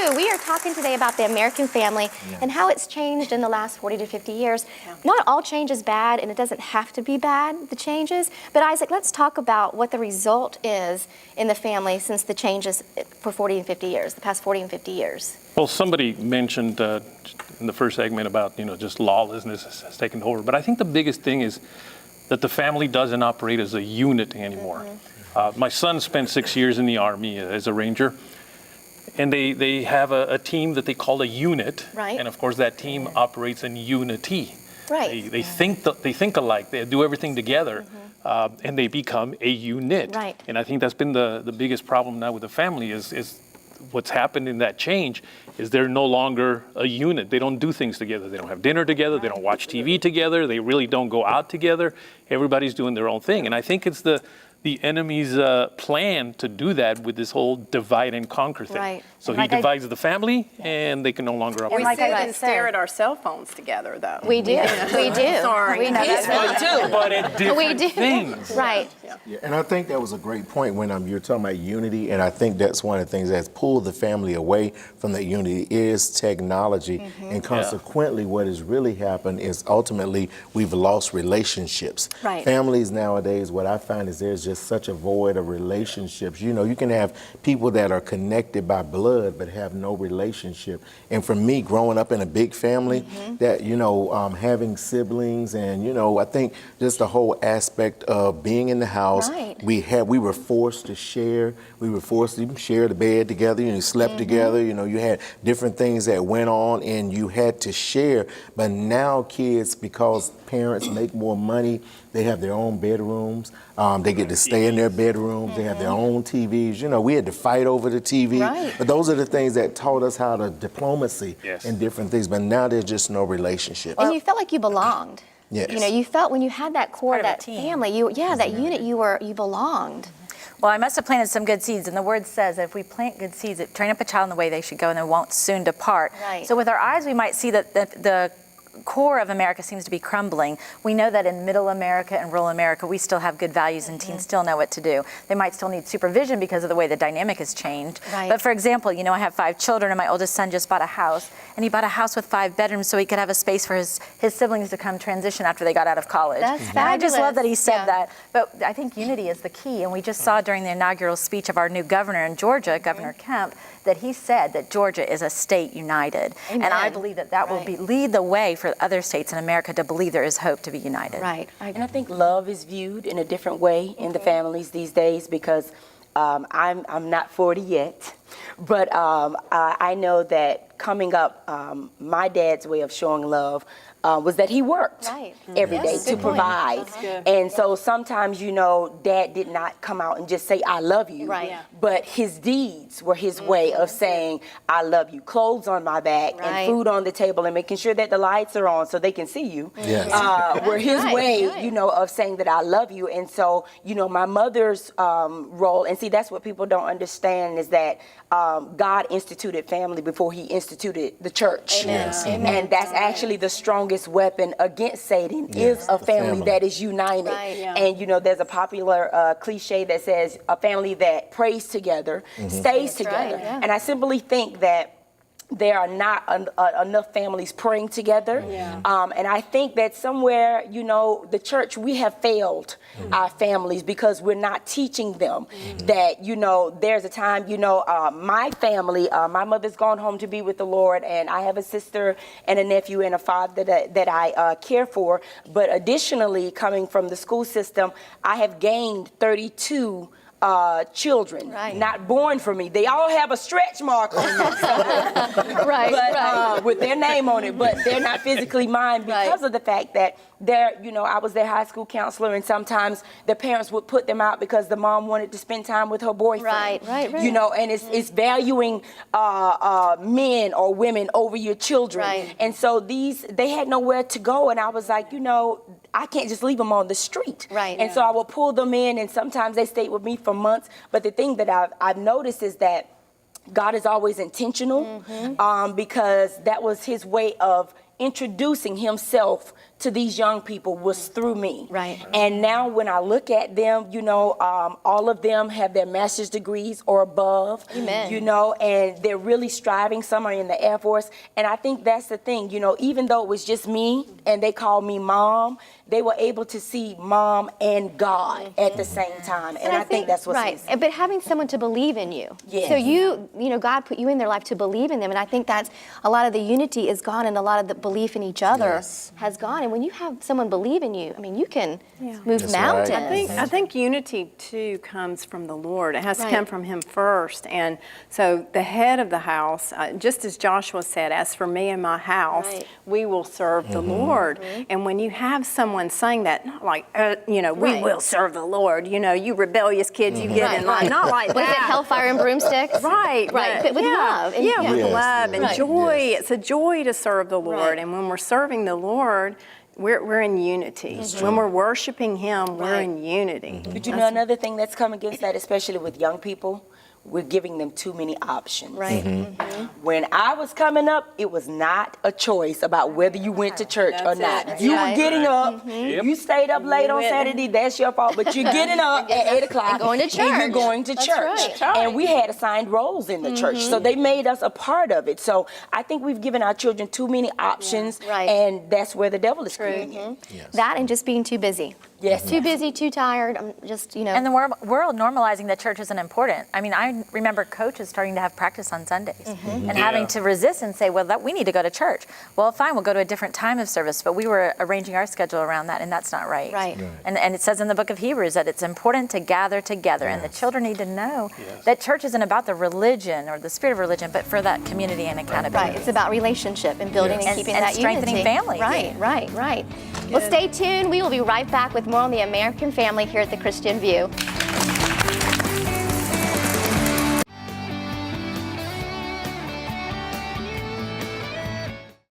true. We are talking today about the American family and how it's changed in the last 40 to 50 years. Not all change is bad, and it doesn't have to be bad, the changes. But Isaac, let's talk about what the result is in the family since the changes for 40 and 50 years, the past 40 and 50 years. Well, somebody mentioned in the first segment about, just lawlessness has taken over. But I think the biggest thing is that the family doesn't operate as a unit anymore. My son spent 6 years in the Army as a Ranger. And they have a team that they call a unit. Right. And of course, that team operates in unity. Right. They think alike. They do everything together, and they become a unit. Right. And I think that's been the biggest problem now with the family is what's happened in that change is they're no longer a unit. They don't do things together. They don't have dinner together. They don't watch TV together. They really don't go out together. Everybody's doing their own thing. And I think it's the enemy's plan to do that with this whole divide and conquer thing. Right. So he divides the family, and they can no longer operate. We sit and stare at our cell phones together, though. We do. We do. Sorry. We know That's too. But at different things. Right. Yeah, and I think that was a great point when you're talking about unity, and I think that's one of the things that's pulled the family away from that unity is technology, and consequently what has really happened is ultimately we've lost relationships. Right. Families nowadays, what I find is there's just such a void of relationships. You can have people that are connected by blood but have no relationship. And for me, growing up in a big family, that, having siblings and, I think just the whole aspect of being in the house, we were forced to share. We were forced to even share the bed together. You slept together. You had different things that went on and you had to share. But now kids, because parents make more money, they have their own bedrooms. They get to stay in their bedrooms. They have their own TVs. We had to fight over the TV. Right. But those are the things that taught us how to diplomacy and different things. But now there's just no relationship. And you felt like you belonged. Yes. You felt when you had that core, that family, that unit, you belonged. Well, I must have planted some good seeds, and the word says that if we plant good seeds, train up a child in the way they should go, and they won't soon depart. Right. So with our eyes, we might see that the core of America seems to be crumbling. We know that in middle America and rural America, we still have good values and teens still know what to do. They might still need supervision because of the way the dynamic has changed. Right. But for example, I have 5 children, and my oldest son just bought a house, and he bought a house with 5 bedrooms so he could have a space for his siblings to come transition after they got out of college. That's And I just love that he said fabulous. that. But I think unity is the key, and we just saw during the inaugural speech of our new governor in Georgia, Governor Kemp, that he said that Georgia is a state united. Amen. And I believe that will lead the way for other states in America to believe there is hope to be united. Right. And I think love is viewed in a different way in the families these days because I'm not 40 yet, but I know that coming up, my dad's way of showing love was that he worked every day to provide. And so sometimes, Dad did not come out and just say, I love you. Right. But his deeds were his way of saying, I love you. Clothes on my back and food on the table and making sure that the lights are on so they can see you. Yes. Were his way, of saying that I love you. And so, my mother's role, and see, that's what people don't understand is that God instituted family before he instituted the church. Yes. And that's actually the strongest weapon against Satan is a family that is united. And there's a popular cliche that says a family that prays together stays together. And I simply think that there are not enough families praying together. And I think that somewhere, the church, we have failed our families because we're not teaching them that, there's a time, my family, my mother's gone home to be with the Lord, and I have a sister and a nephew and a father that I care for. But additionally, coming from the school system, I have gained 32 children, not born for me. They all have a stretch mark on them, with their name on it, but they're not physically mine because of the fact that I was their high school counselor, and sometimes the parents would put them out because the mom wanted to spend time with her boyfriend. Right. And it's valuing men or women over your children. And so they had nowhere to go, and I was like, I can't just leave them on the street. And so I would pull them in, and sometimes they stayed with me for months. But the thing that I've noticed is that God is always intentional because that was his way of introducing himself to these young people was through me. Right. And now when I look at them, you know, all of them have their master's degrees or above. Amen. You know, and they're really striving. Some are in the Air Force. And I think that's the thing, you know, even though it was just me and they called me mom, they were able to see mom and God at the same time. And I think that's what's right. missing. But having someone to believe in you. Yes. So you know, God put you in their life to believe in them. And I think that's a lot of the unity is gone and a lot of the belief in each other has gone. And when you have someone believe in you, I mean, you can move That's mountains. right. I think unity too comes from the Lord. It has Right. to come from Him first. And so the head of the house, just as Joshua said, as for me and my house, Right. we will serve the Lord. And when you have someone saying that, not like, you know, we Right. will serve the Lord, you know, you rebellious kids, you get Right, in line, right. not like What is it, that. hellfire and broomsticks? Right, Right, but with love. And- Yeah, with Yes, love and yes. joy. Yes. It's a joy to serve the Lord. Right. And when we're serving the Lord, we're in unity. When we're worshiping Him, we're Right. in unity. But you know another thing that's come against that, especially with young people? We're giving them too many options. Right. When I was coming up, it was not a choice about whether you went to church or That's not. it. You right. were getting up, Yep. you stayed up late on Saturday, that's your fault, but you're getting up at 8 o'clock And going to and you're church. going to That's church. right. And we had assigned roles in the church, so they made us a part of it. So I think we've given our children too many options, Right. and that's where the devil is creeping in. That and just being too busy. Yes. Too busy, too tired. I'm just, you know. And the world normalizing that church isn't important. I mean, I remember coaches starting to have practice on Sundays and having to resist and say, well, we need to go to church. Well, fine, we'll go to a different time of service, but we were arranging our schedule around that, and that's not right. Right. And it says in the book of Hebrews that it's important to gather together, and the children need to know that church isn't about the religion or the spirit of religion, but for that community and accountability. Right, it's about relationship and building and And- keeping and that strengthening unity. families. Right. Well, stay tuned. We will be right back with more on the American family here at the Christian View.